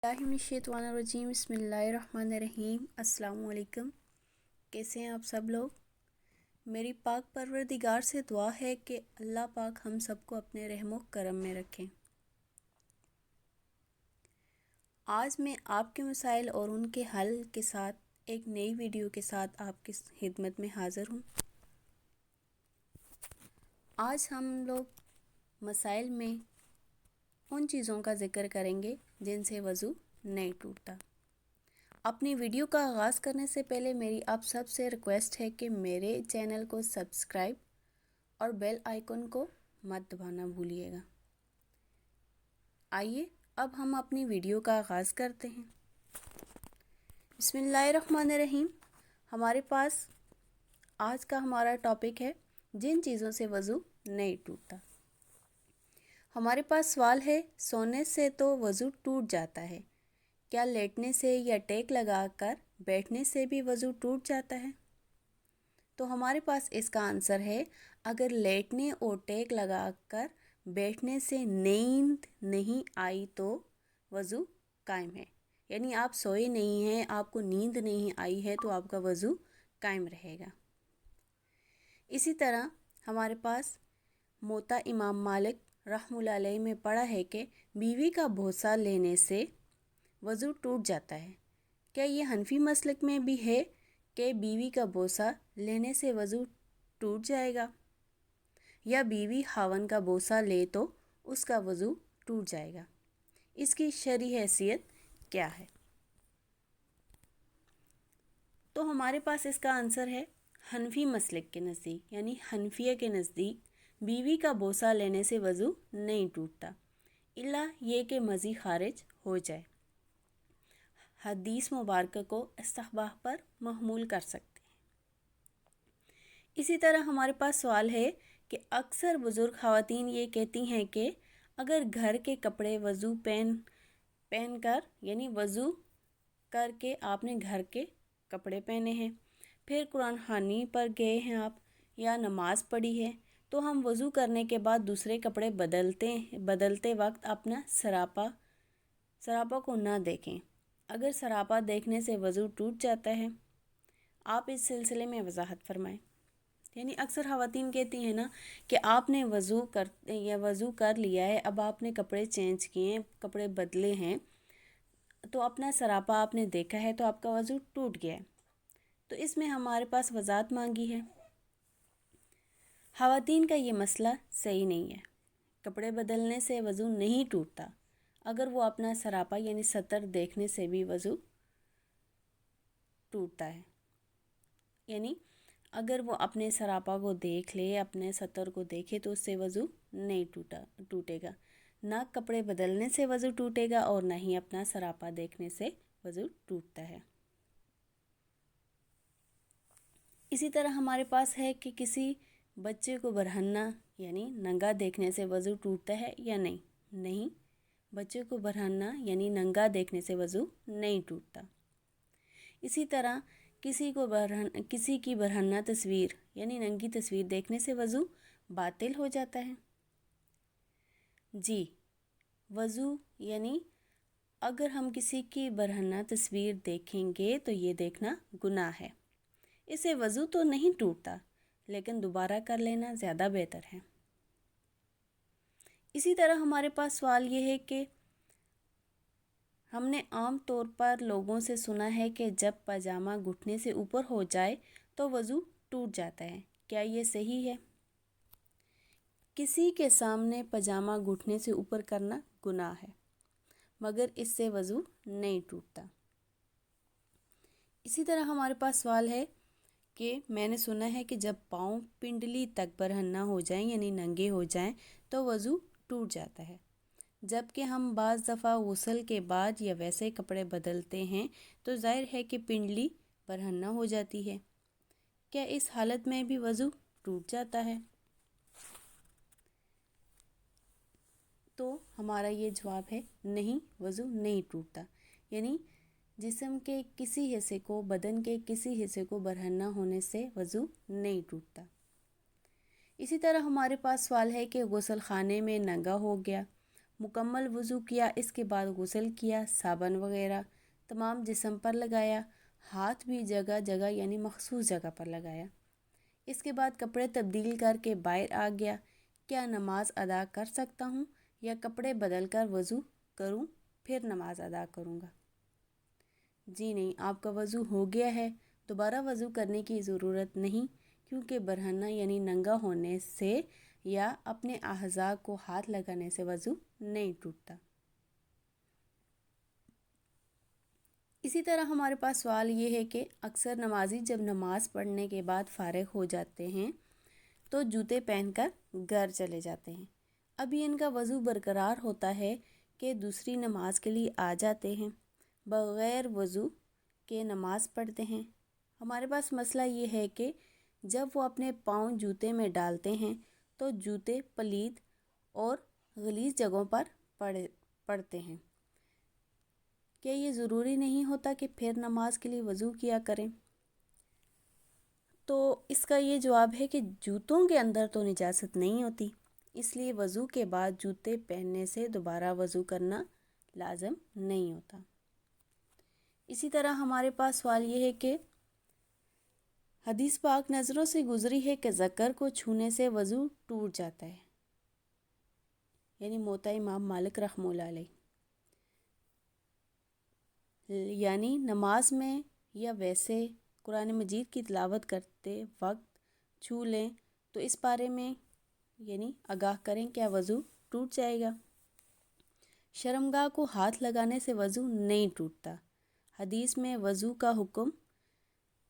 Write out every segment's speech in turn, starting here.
बिस्मिल्लाहिर्रहमानिर्रहीम बिस्मिल्लाहिर्रहमानिर्रहीम। अस्सलाम वालेकुम। कैसे हैं आप सब लोग? मेरी पाक परवरदिगार से दुआ है कि अल्लाह पाक हम सबको अपने रहमो करम में रखें। आज मैं आपके मसाइल और उनके हल के साथ एक नई वीडियो के साथ आपकी खिदमत में हाज़िर हूँ। आज हम लोग मसाइल में उन चीज़ों का ज़िक्र करेंगे जिनसे वज़ू नहीं टूटता। अपनी वीडियो का आगाज़ करने से पहले मेरी आप सब से रिक्वेस्ट है कि मेरे चैनल को सब्सक्राइब और बेल आइकन को मत दबाना भूलिएगा। आइए अब हम अपनी वीडियो का आगाज़ करते हैं। बिस्मिल्लाहिर्रहमानिर्रहीम। हमारे पास आज का हमारा टॉपिक है जिन चीज़ों से वज़ू नहीं टूटता। हमारे पास सवाल है, सोने से तो वज़ू टूट जाता है, क्या लेटने से या टेक लगाकर बैठने से भी वज़ू टूट जाता है? तो हमारे पास इसका आंसर है, अगर लेटने और टेक लगाकर बैठने से नींद नहीं आई तो वज़ू कायम है। यानी आप सोए नहीं हैं, आपको नींद नहीं आई है तो आपका वज़ू कायम रहेगा। इसी तरह हमारे पास मोता इमाम मालिक रहमतुल्लाह अलैह में पढ़ा है कि बीवी का बोसा लेने से वज़ू टूट जाता है। क्या ये हनफी मसलक में भी है कि बीवी का बोसा लेने से वज़ू टूट जाएगा, या बीवी खावन का बोसा ले तो उसका वज़ू टूट जाएगा? इसकी शरई हैसियत क्या है? तो हमारे पास इसका आंसर है, हनफी मसलक के नज़दीक यानी हनफिया के नज़दीक बीवी का बोसा लेने से वज़ू नहीं टूटता, इल्ला ये कि मज़ी खारिज हो जाए। हदीस मुबारक को इस्तहबाह पर महमूल कर सकते हैं। इसी तरह हमारे पास सवाल है कि अक्सर बुज़ुर्ग ख़वातीन ये कहती हैं कि अगर घर के कपड़े वज़ू पहन कर यानी वज़ू करके आपने घर के कपड़े पहने हैं, फिर कुरान ख़वानी पर गए हैं आप या नमाज़ पढ़ी है, तो हम वज़ू करने के बाद दूसरे कपड़े बदलते वक्त अपना सरापा को ना देखें। अगर सरापा देखने से वज़ू टूट जाता है, आप इस सिलसिले में वजाहत फरमाएं। यानी अक्सर ख़वातीन कहती हैं ना कि आपने वज़ू कर लिया है, अब आपने कपड़े चेंज किए हैं, कपड़े बदले हैं, तो अपना सरापा आपने देखा है तो आपका वज़ू टूट गया है। तो इसमें हमारे पास वजाहत मांगी है। ख़वातीन का ये मसला सही नहीं है। कपड़े बदलने से वज़ू नहीं टूटता, अगर वो अपना सरापा यानी सतर देखने से भी वज़ू टूटता है। यानी अगर वो अपने सरापा को देख ले, अपने सतर को देखे, तो उससे वज़ू नहीं टूटेगा। ना कपड़े बदलने से वज़ू टूटेगा और ना ही अपना सरापा देखने से वज़ू टूटता है। इसी तरह हमारे पास है कि किसी बच्चे को बरहन्ना यानी नंगा देखने से वज़ू टूटता है या नहीं? नहीं, बच्चे को बरहन्ना यानी नंगा देखने से वज़ू नहीं टूटता। इसी तरह किसी की बरहन्ना तस्वीर यानी नंगी तस्वीर देखने से वज़ू बातिल हो जाता है। जी, वज़ू यानी अगर हम किसी की बरहन्ना तस्वीर देखेंगे तो ये देखना गुनाह है। इससे वज़ू तो नहीं टूटता, लेकिन दोबारा कर लेना ज़्यादा बेहतर है। इसी तरह हमारे पास सवाल ये है कि हमने आम तौर पर लोगों से सुना है कि जब पजामा घुटने से ऊपर हो जाए तो वज़ू टूट जाता है, क्या ये सही है? किसी के सामने पजामा घुटने से ऊपर करना गुनाह है, मगर इससे वज़ू नहीं टूटता। इसी तरह हमारे पास सवाल है कि मैंने सुना है कि जब पाँव पिंडली तक बरहन्ना हो जाएं यानी नंगे हो जाएं तो वज़ू टूट जाता है, जबकि हम बाज़ दफ़ा गुस्ल के बाद या वैसे कपड़े बदलते हैं तो ज़ाहिर है कि पिंडली बरहन्ना हो जाती है। क्या इस हालत में भी वज़ू टूट जाता है? तो हमारा ये जवाब है, नहीं, वज़ू नहीं टूटता। यानी जिस्म के किसी हिस्से को, बदन के किसी हिस्से को बरहन्ना होने से वज़ू नहीं टूटता। इसी तरह हमारे पास सवाल है कि गुस्ल खाने में नंगा हो गया, مکمل وضو کیا، اس کے بعد غسل کیا، صابن وغیرہ تمام جسم پر لگایا، ہاتھ بھی جگہ جگہ یعنی مخصوص جگہ پر لگایا۔ اس کے بعد کپڑے تبدیل کر کے باہر آ گیا۔ کیا نماز ادا کر سکتا ہوں یا کپڑے بدل کر وضو کروں پھر نماز ادا کروں گا؟ جی نہیں، آپ کا وضو ہو گیا ہے، دوبارہ وضو کرنے کی ضرورت نہیں، کیونکہ برہنہ یعنی ننگا ہونے سے یا اپنے اعضاء کو ہاتھ لگانے سے وضو نہیں ٹوٹتا۔ اسی طرح ہمارے پاس سوال یہ ہے کہ اکثر نمازی جب نماز پڑھنے کے بعد فارغ ہو جاتے ہیں تو جوتے پہن کر گھر چلے جاتے ہیں۔ ابھی ان کا وضو برقرار ہوتا ہے کہ دوسری نماز کے لیے آ جاتے ہیں، بغیر وضو کے نماز پڑھتے ہیں۔ ہمارے پاس مسئلہ یہ ہے کہ جب وہ اپنے پاؤں جوتے میں ڈالتے ہیں تو جوتے پلید اور غلیظ جگہوں پر پڑتے ہیں۔ کیا یہ ضروری نہیں ہوتا کہ پھر نماز کے لیے وضو کیا کریں؟ تو اس کا یہ جواب ہے کہ جوتوں کے اندر تو نجاست نہیں ہوتی، اس لیے وضو کے بعد جوتے پہننے سے دوبارہ وضو کرنا لازم نہیں ہوتا۔ اسی طرح ہمارے پاس سوال یہ ہے کہ حدیث پاک نظروں سے گزری ہے کہ ذکر کو چھونے سے وضو ٹوٹ جاتا ہے، یعنی موطا امام مالک رحمہ اللہ علیہ، یعنی نماز میں یا ویسے قرآن مجید کی تلاوت کرتے وقت چھو لیں تو اس بارے میں یعنی آگاہ کریں، کیا وضو ٹوٹ جائے گا؟ شرمگاہ کو ہاتھ لگانے سے وضو نہیں ٹوٹتا۔ حدیث میں وضو کا حکم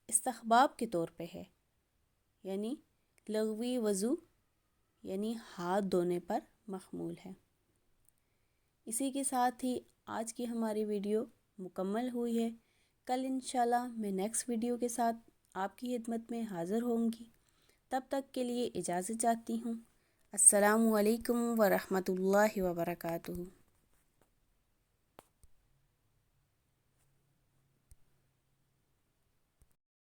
استحباب کے طور پہ ہے، یعنی لغوی وضو یعنی ہاتھ دھونے پر محمول ہے۔ اسی کے ساتھ ہی آج کی ہماری ویڈیو مکمل ہوئی ہے۔ کل انشاءاللہ میں نیکسٹ ویڈیو کے ساتھ آپ کی خدمت میں حاضر ہوں گی۔ تب تک کے لیے اجازت چاہتی ہوں۔ السلام علیکم ورحمۃ اللہ وبرکاتہ۔